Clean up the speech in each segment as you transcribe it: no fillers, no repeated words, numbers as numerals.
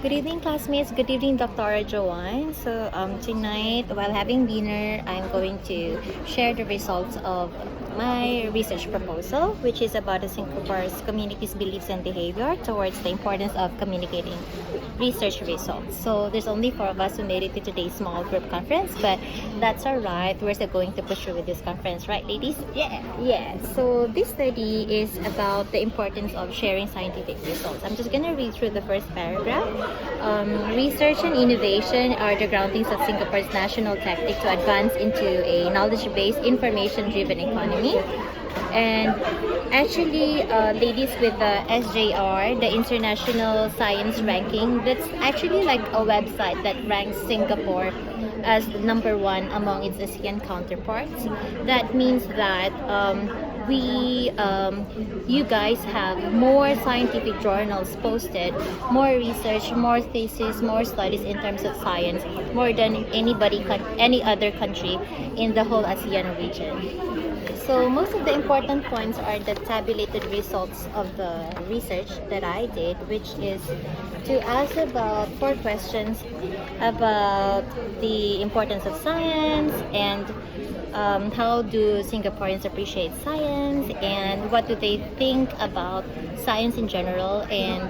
Good evening, classmates. Good evening, Dr. Joanne. So tonight, while having dinner, I'm going to share the results of my research proposal, which is about the Singapore's community's beliefs and behavior towards the importance of communicating research results. So there's only 4 of us who made it to today's small group conference, but that's all right. We're still going to push through with this conference, right, ladies? Yeah. So this study is about the importance of sharing scientific results. I'm just gonna read through the first paragraph. Research and innovation are the groundings of Singapore's national tactic to advance into a knowledge-based, information-driven economy. And actually, ladies, with the SJR, the International Science Ranking, that's actually like a website that ranks Singapore as number 1 among its ASEAN counterparts. That means that you guys have more scientific journals posted, more research, more thesis, more studies in terms of science, more than any other country in the whole ASEAN region. So most of the important points are the tabulated results of the research that I did, which is to ask about 4 questions about the importance of science and how do Singaporeans appreciate science, and what do they think about science in general, and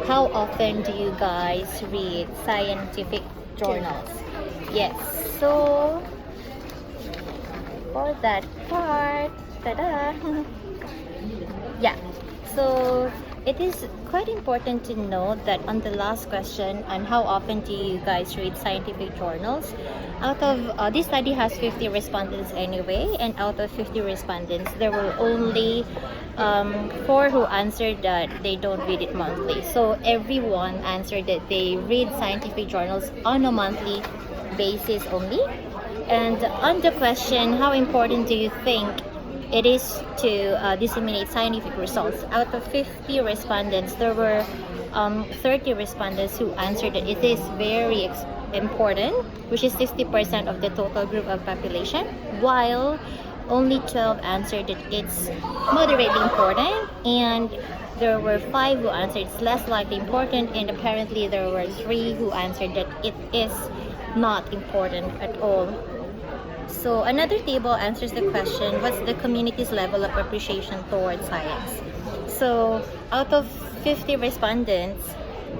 how often do you guys read scientific journals? Yes, so for that part, yeah, so it is quite important to note that on the last question on how often do you guys read scientific journals, out of this study has 50 respondents anyway, and out of 50 respondents there were only 4 who answered that they don't read it monthly. So everyone answered that they read scientific journals on a monthly basis only. And on the question, how important do you think it is to disseminate scientific results, out of 50 respondents, there were 30 respondents who answered that it is very important, which is 60% of the total group of population, while only 12 answered that it's moderately important, and there were 5 who answered it's less likely important, and apparently there were 3 who answered that it is not important at all. So another table answers the question, what's the community's level of appreciation towards science? So out of 50 respondents,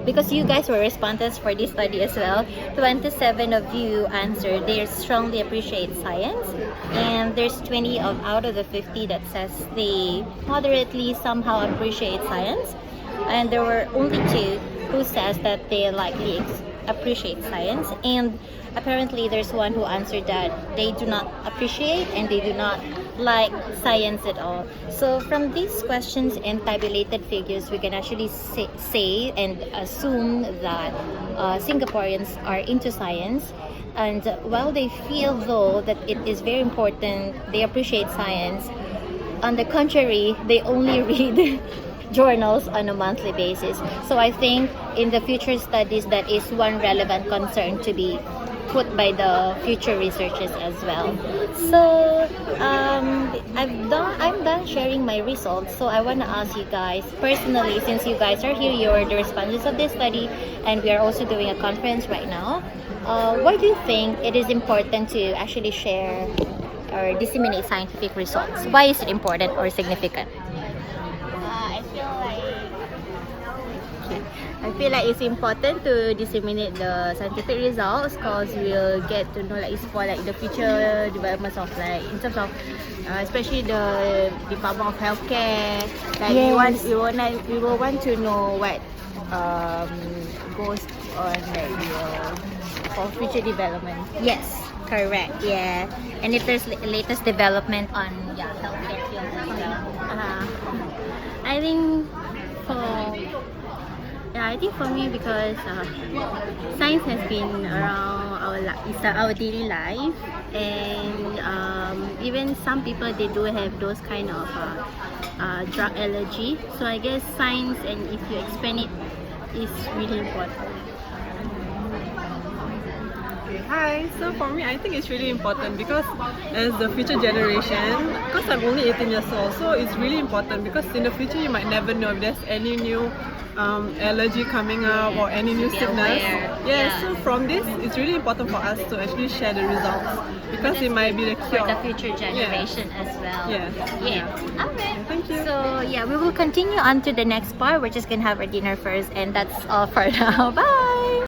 because you guys were respondents for this study as well, 27 of you answered they strongly appreciate science, and there's 20 out of the 50 that says they moderately somehow appreciate science, and there were only 2 who says that they likely appreciate science, and apparently there's 1 who answered that they do not appreciate and they do not like science at all. So from these questions and tabulated figures, we can actually say and assume that Singaporeans are into science, and while they feel though that it is very important, they appreciate science, on the contrary, they only read journals on a monthly basis. So I think in the future studies, that is one relevant concern to be put by the future researchers as well. So I'm done sharing my results. So I want to ask you guys personally, since you guys are here, you're the respondents of this study, and we are also doing a conference right now, why do you think it is important to actually share or disseminate scientific results? Why is it important or significant? I feel like it's important to disseminate the scientific results, because we'll get to know, like, it's for like the future developments of, like, in terms of especially the Department of Healthcare. Like, Yes. we will want to know what goes on, like, for future development. Yes, correct. Yeah, and if there's latest development on healthcare field as well. I think for me, because science has been around our daily life, and even some people, they do have those kind of drug allergy. So I guess science, and if you expand it, is really important. Okay, hi. So for me, I think it's really important because as the future generation, because I'm only 18 years old, so it's really important because in the future you might never know if there's any new allergy coming up or any new be sickness. aware. Yes, Yeah. so from this, it's really important for us to actually share the results because it might be the For cure. the future generation as well. Yes. Yeah. Alright. Thank you. So yeah, we will continue on to the next part. We're just gonna have our dinner first, and that's all for now. Bye.